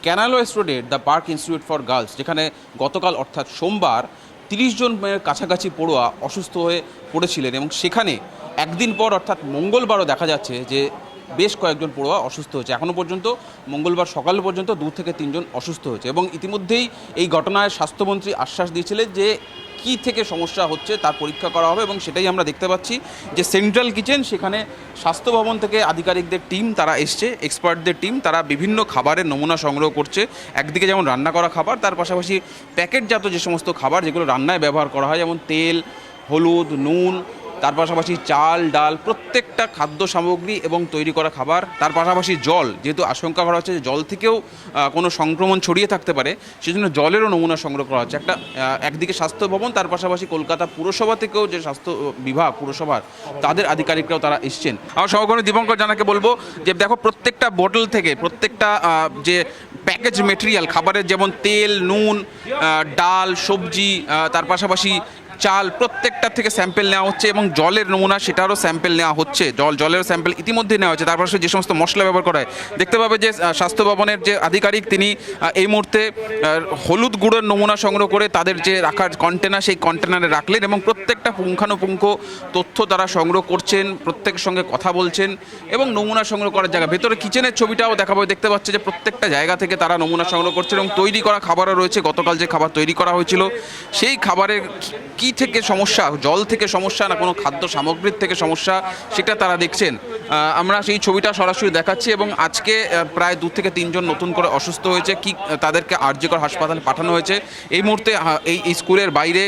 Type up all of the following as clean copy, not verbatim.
ক্যানালওয়েস রোডের the park institute for girls, যেখানে গতকাল অর্থাৎ সোমবার 30 জন কাছাকাছি পড়ুয়া অসুস্থ হয়ে পড়েছিলেন, এবং সেখানে একদিন পর অর্থাৎ মঙ্গলবারও দেখা যাচ্ছে যে বেশ কয়েকজন পড়ুয়া অসুস্থ হয়েছে। এখনও পর্যন্ত মঙ্গলবার সকাল পর্যন্ত 2 থেকে 3 জন অসুস্থ হয়েছে, এবং ইতিমধ্যেই এই ঘটনায় স্বাস্থ্যমন্ত্রী আশ্বাস দিয়েছিলেন যে কী থেকে সমস্যা হচ্ছে তার পরীক্ষা করা হবে, এবং সেটাই আমরা দেখতে পাচ্ছি যে সেন্ট্রাল কিচেন, সেখানে স্বাস্থ্য ভবন থেকে আধিকারিকদের টিম তারা এসছে, এক্সপার্টদের টিম, তারা বিভিন্ন খাবারের নমুনা সংগ্রহ করছে। একদিকে যেমন রান্না করা খাবার, তার পাশাপাশি প্যাকেটজাত যে সমস্ত খাবার যেগুলো রান্নায় ব্যবহার করা হয়, যেমন তেল, হলুদ, নুন, তার পাশাপাশি চাল, ডাল, প্রত্যেকটা খাদ্য সামগ্রী এবং তৈরি করা খাবার, তার পাশাপাশি জল, যেহেতু আশঙ্কা করা হচ্ছে যে জল থেকেও কোনো সংক্রমণ ছড়িয়ে থাকতে পারে, সেজন্য জলেরও নমুনা সংগ্রহ করা হচ্ছে। একদিকে স্বাস্থ্য ভবন, তার পাশাপাশি কলকাতা পুরসভা থেকেও যে স্বাস্থ্য বিভাগ পুরসভার তাদের আধিকারিকরাও তারা এসছেন। আমার সহকর্মী দীপঙ্কর জানাকে বলবো যে দেখো, প্রত্যেকটা বোতল থেকে প্রত্যেকটা যে প্যাকেজ মেটেরিয়াল খাবারের, যেমন তেল, নুন, ডাল, সবজি, তার পাশাপাশি চাল, প্রত্যেকটা থেকে স্যাম্পেল নেওয়া হচ্ছে, এবং জলের নমুনা সেটারও স্যাম্পেল নেওয়া হচ্ছে। জলের স্যাম্পেল ইতিমধ্যে নেওয়া হচ্ছে। তারপর যে সমস্ত মশলা ব্যবহার করা হয়, দেখতে পাবে যে স্বাস্থ্য ভবনের যে আধিকারিক তিনি এই মুহূর্তে হলুদ গুঁড়োর নমুনা সংগ্রহ করে তাদের যে রাখার কন্টেনার, সেই কন্টেনারে রাখলেন, এবং প্রত্যেকটা পুঙ্খানুপুঙ্খ তথ্য তারা সংগ্রহ করছেন, প্রত্যেকের সঙ্গে কথা বলছেন, এবং নমুনা সংগ্রহ করার জায়গা ভেতরে কিচেনের ছবিটাও দেখাবো, দেখতে পাচ্ছে যে প্রত্যেকটা জায়গা থেকে তারা নমুনা সংগ্রহ করছেন, এবং তৈরি করা খাবারও রয়েছে। গতকাল যে খাবার তৈরি করা হয়েছিল, সেই খাবারের কি থেকে সমস্যা, জল থেকে সমস্যা না কোনো খাদ্য সামগ্রীর থেকে সমস্যা, সেটা তারা দেখছেন। আমরা সেই ছবিটা সরাসরি দেখাচ্ছি, এবং আজকে প্রায় 2 থেকে 3 জন নতুন করে অসুস্থ হয়েছে, কি তাদেরকে আরজিকর হাসপাতালে পাঠানো হয়েছে। এই মুহূর্তে এই স্কুলের বাইরে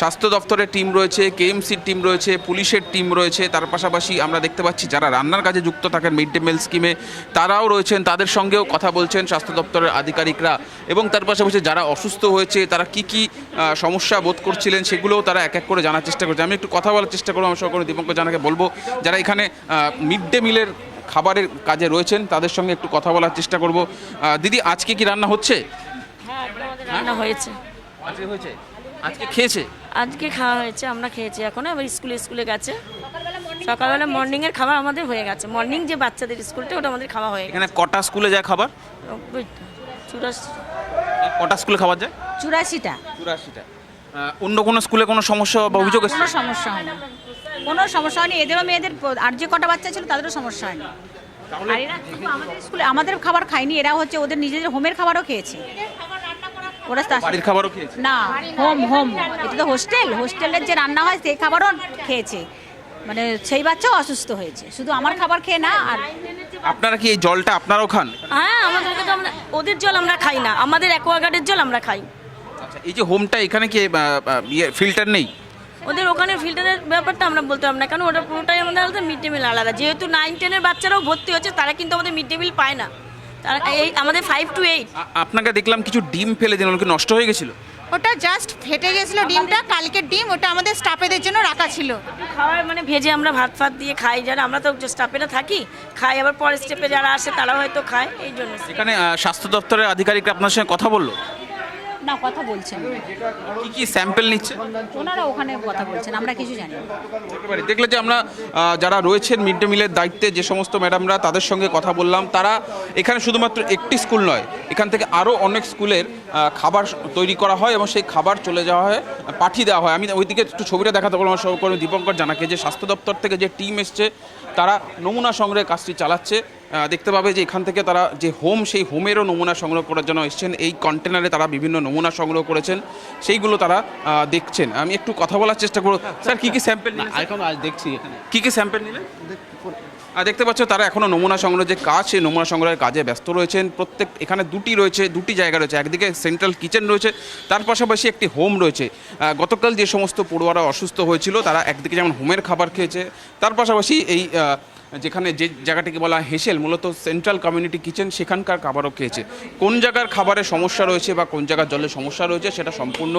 স্বাস্থ্য দপ্তরের টিম রয়েছে, কেএমসির টিম রয়েছে, পুলিশের টিম রয়েছে, তার পাশাপাশি আমরা দেখতে পাচ্ছি যারা রান্নার কাজে যুক্ত থাকেন মিড ডে মিল স্কিমে, তারাও রয়েছেন, তাদের সঙ্গেও কথা বলছেন স্বাস্থ্য দপ্তরের আধিকারিকরা, এবং তার পাশাপাশি যারা অসুস্থ হয়েছে তারা কি সমস্যা বোধ করছিলেন সেগুলোও তারা এক এক করে জানার চেষ্টা করছে। আমি একটু কথা বলার চেষ্টা করবো, আমার সহকর্মী দীপঙ্কর জানাকে বলবো যারা এখানে মিড ডে মিলের খাবারের কাজে রয়েছেন তাদের সঙ্গে একটু কথা বলার চেষ্টা করব। দিদি, আজকে কি রান্না হচ্ছে? হ্যাঁ, রান্না হয়েছে। আজকে হয়েছে? আজকে খেয়েছে? আজকে খাওয়া হয়েছে, আমরা খেয়েছি। এখন এবার স্কুলে গেছে। সকালবেলা মর্নিংয়ের খাবার আমাদের হয়ে গেছে। মর্নিং যে বাচ্চাদের স্কুলটা, ওটা আমাদের খাওয়া হয়ে গেছে। এখানে কটা স্কুলে যায় খাবার? 84। কটা স্কুলে খাবার যায়? 84টা। 84টা। অন্য কোনো স্কুলে কোনো সমস্যা বা অভিযোগ এসেছে? কোনো সমস্যা হয়নি, কোনো সমস্যা হয়নি। এদেরও মেয়েদের আর যে কটা বাচ্চা ছিল তাদেরও সমস্যা হয়নি। আর এরা শুধু আমাদের স্কুলে আমাদের খাবার খায়নি, এরা হচ্ছে ওদের নিজেদের হোমের খাবারও খেয়েছে। ওরা বাড়ির খাবারও খেয়েছে? না, হোম এটা তো হোস্টেলের যে রান্না হয় সেই খাবারও খেয়েছে। মানে সেই বাচ্চাও অসুস্থ হয়েছে, শুধু আমার খাবার খেয়ে না। আর আপনারা কি এই জলটা আপনারাও খান? হ্যাঁ, আমাদেরকে তো ওদের জল আমরা খাই না, আমাদের অ্যাকোয়াগার্ডের জল আমরা খাই। আচ্ছা, এই যে হোমটা, এখানে কি ফিল্টার নেই? ওদের ওখানে ফিল্টারের ব্যাপারটা আমরা বলতে পারবো না, কারণ ওটা পুরোটাই আমাদের আলাদা, মিড ডে মিল আলাদা। যেহেতু 9-10-এর বাচ্চারাও ভর্তি হচ্ছে, তারা কিন্তু আমাদের মিড ডে মিল পায় না। তারা এই আমাদের 5 to 8। আপনাকে দেখলাম কিছু ডিম ফেলে দিন, ওগুলো কি নষ্ট হয়ে গেছিল? ওটা জাস্ট ফেটে গেছিল ডিমটা, কালকের ডিম, ওটা আমাদের স্টাফেদের জন্য রাখা ছিল। খাওয়ার মানে ভেজে আমরা ভাত দিয়ে খাই, যারা আমরা তো স্টাফেরা থাকি খাই, আবার পরের স্টেপে যারা আসে তারাও হয়তো খায়, এই জন্য। এখানে স্বাস্থ্য দপ্তরের আধিকারিকরা আপনার সঙ্গে কথা বললো? না, কথা বলছেন। কি স্যাম্পেল নিচ্ছে? ওনারা ওখানে কথা বলছেন, আমরা কিছু জানি না। দেখলে যে আমরা যারা রয়েছেন মিড ডে মিলের দায়িত্বে যে সমস্ত ম্যাডামরা, তাদের সঙ্গে কথা বললাম। তারা এখানে শুধুমাত্র একটি স্কুল নয়, এখান থেকে আরও অনেক স্কুলের খাবার তৈরি করা হয়, এবং সেই খাবার চলে যাওয়া হয়, পাঠিয়ে দেওয়া হয়। আমি ওইদিকে একটু ছবিটা দেখাতে পারবো আমার সহকর্মী দীপঙ্কর জানাকে, যে স্বাস্থ্য দপ্তর থেকে যে টিম এসছে তারা নমুনা সংগ্রহের কাজটি চালাচ্ছে। দেখতে পাবে যে এখান থেকে তারা যে হোম, সেই হোমেরও নমুনা সংগ্রহ করার জন্য এসছেন। এই কন্টেনারে তারা বিভিন্ন নমুনা সংগ্রহ করেছেন, সেইগুলো তারা দেখছেন। আমি একটু কথা বলার চেষ্টা করব। স্যার, কী স্যাম্পেল এখন আজ দেখছি এখানে কী স্যাম্পেল নিলেন? দেখতে পাচ্ছ তারা এখনও নমুনা সংগ্রহ যে কাজ, সেই নমুনা সংগ্রহের কাজে ব্যস্ত রয়েছেন। এখানে দুটি জায়গা রয়েছে, একদিকে সেন্ট্রাল কিচেন রয়েছে, তার পাশাপাশি একটি হোম রয়েছে। গতকাল যে সমস্ত পড়ুয়ারা অসুস্থ হয়েছিল তারা একদিকে যেমন হোমের খাবার খেয়েছে, তার পাশাপাশি এই যেখানে যে জায়গাটিকে বলা হেসেল, মূলত সেন্ট্রাল কমিউনিটি কিচেন, সেখানকার খাবারও খেয়েছে। কোন জায়গার খাবারে সমস্যা রয়েছে বা কোন জায়গার জলের সমস্যা রয়েছে সেটা সম্পূর্ণ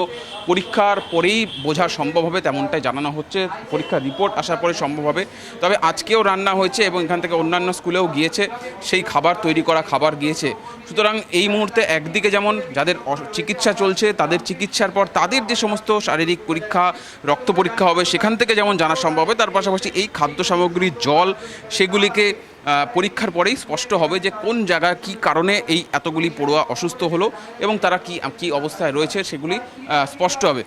পরীক্ষার পরেই বোঝা সম্ভব হবে, তেমনটাই জানানো হচ্ছে। পরীক্ষার রিপোর্ট আসার পরে সম্ভব হবে। তবে আজকেও রান্না হয়েছে, এবং এখান থেকে অন্যান্য স্কুলেও গিয়েছে, সেই খাবার তৈরি করা খাবার গিয়েছে। সুতরাং এই মুহূর্তে একদিকে যেমন যাদের চিকিৎসা চলছে, তাদের চিকিৎসার পর তাদের যে সমস্ত শারীরিক পরীক্ষা, রক্ত পরীক্ষা হবে, সেখান থেকে যেমন জানা সম্ভব হবে, তার পাশাপাশি এই খাদ্য সামগ্রী, জল, সেগুলিকে পরীক্ষার পরেই স্পষ্ট হবে যে কোন জায়গায় কী কারণে এই এতগুলি পড়ুয়া অসুস্থ হলো এবং তারা কি অবস্থায় রয়েছে সেগুলি স্পষ্ট হবে।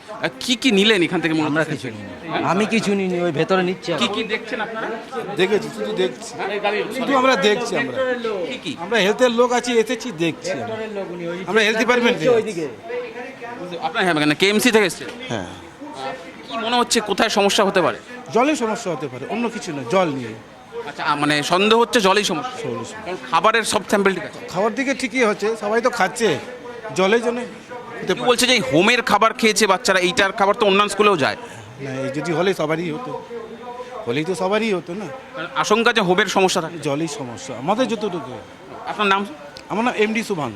কি নিলেন এখান থেকে? আমরা কিছু নিই, আমি কিছু নিইনি, ওই ভেতরে নিচ্ছে। কি দেখছেন আপনারা? দেখেছি, শুধু দেখছি, শুধু আমরা দেখছি। আমরা হেলথের লোক আছি, এসেছি, দেখছি। আমরা হেলথ ডিপার্টমেন্ট আপনার কেএমসি থেকে এসেছেন? হ্যাঁ। কি মনে হচ্ছে কোথায় সমস্যা হতে পারে? জলের সমস্যা হতে পারে, অন্য কিছু না, জল নিয়ে। আচ্ছা, মানে সন্দেহ হচ্ছে জলেই সমস্যা। কারণ খাবারের সব স্যাম্পল ঠিক আছে, খাবার দিকে ঠিকই হচ্ছে, সবাই তো খাচ্ছে, জলের জন্য হতে কেউ পারে। বলছে যে এই হোমের খাবার খেয়েছে বাচ্চারা, এইটার খাবার তো অন্যান্য স্কুলেও যায়। না, এই যদি হলে সবারই হতো, হলেই তো সবারই হতো না। কারণ আশঙ্কা যে হোমের সমস্যা থাকে। জলই সমস্যা আমাদের যতটুকু। আপনার নাম? আমার নাম এমডি সুভান,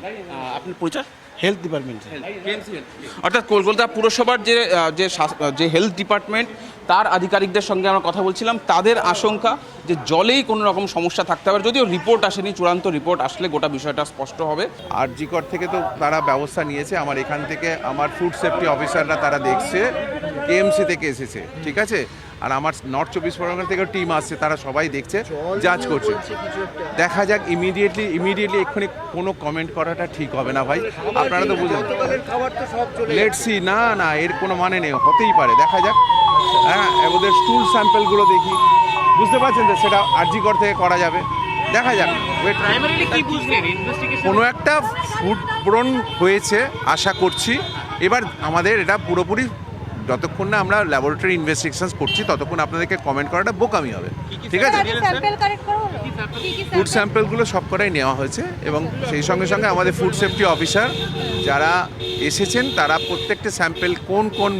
আপনার পরিচয়? Health department. অর্থাৎ কলকাতা পুরসভার যে হেলথ ডিপার্টমেন্ট তার আধিকারিকদের সঙ্গে আমরা কথা বলছিলাম। তাদের আশঙ্কা যে জলেই কোনো রকম সমস্যা থাকতে পারে, যদিও রিপোর্ট আসেনি, চূড়ান্ত রিপোর্ট আসলে গোটা বিষয়টা স্পষ্ট হবে। আরজিকর থেকে তো তারা ব্যবস্থা নিয়েছে, আমার এখান থেকে আমার ফুড সেফটি অফিসাররা তারা দেখছে, কেএমসি থেকে এসেছে, ঠিক আছে। আর আমার নর্থ 24 পরগনা থেকেও টিম আসছে, তারা সবাই দেখছে, জাজ করছে। দেখা যাক, ইমিডিয়েটলি এক্ষুনি কোনো কমেন্ট করাটা ঠিক হবে না ভাই, আপনারা তো বুঝলেন। লেটস সি, না এর কোনো মানে নেই, হতেই পারে, দেখা যাক। হ্যাঁ, ওদের স্টুল স্যাম্পেলগুলো দেখি, বুঝতে পারছেন যে সেটা আরজিকর থেকে করা যাবে, দেখা যাক। কোনো একটা ফুড ব্রন হয়েছে আশা করছি। এবার আমাদের এটা পুরোপুরি যতক্ষণ না আমরা ল্যাবরেটরি ইনভেস্টিগেশনস করছি ততক্ষণ আপনাদেরকে কমেন্ট করাটা বোকামি হবে, ঠিক আছে। ফুড স্যাম্পেলগুলো সব কটাই নেওয়া হয়েছে এবং সেই সঙ্গে সঙ্গে আমাদের ফুড সেফটি অফিসার যারা এসেছেন তারা প্রত্যেকটা স্যাম্পেল কোন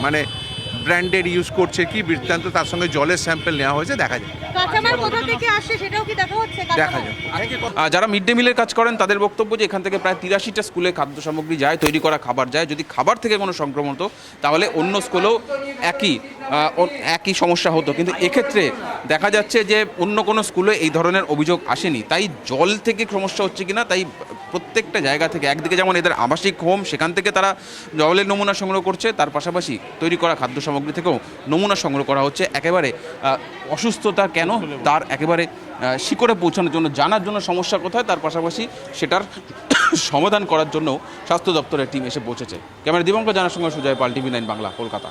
মানে ব্র্যান্ডের ইউজ করছে, কি বৃত্তান্ত, তার সঙ্গে জলের স্যাম্পেল নেওয়া হয়েছে, দেখা যায়। দেখা যায়। যারা মিড ডে মিলের কাজ করেন তাদের বক্তব্য যে এখান থেকে প্রায় 83টা স্কুলে খাদ্য সামগ্রী যায়, তৈরি করা খাবার যায়। যদি খাবার থেকে কোনো সংক্রমণ হতো তাহলে অন্য স্কুলেও একই সমস্যা হতো, কিন্তু এক্ষেত্রে দেখা যাচ্ছে যে অন্য কোনো স্কুলে এই ধরনের অভিযোগ আসেনি। তাই জল থেকে সমস্যা হচ্ছে কিনা, তাই প্রত্যেকটা জায়গা থেকে, একদিকে যেমন এদের আবাসিক হোম, সেখান থেকে তারা জলের নমুনা সংগ্রহ করছে, তার পাশাপাশি তৈরি করা খাদ্য সামগ্রী থেকেও নমুনা সংগ্রহ করা হচ্ছে, একেবারে অসুস্থতা কেন তার একেবারে শিকড়ে পৌঁছানোর জন্য, জানার জন্য সমস্যা কোথায়, তার পাশাপাশি সেটার সমাধান করার জন্য স্বাস্থ্য দপ্তরের টিম এসে পৌঁছেছে। ক্যামেরা দীপঙ্কর জানার সঙ্গে সুজয় পাল, TV9 বাংলা, কলকাতা।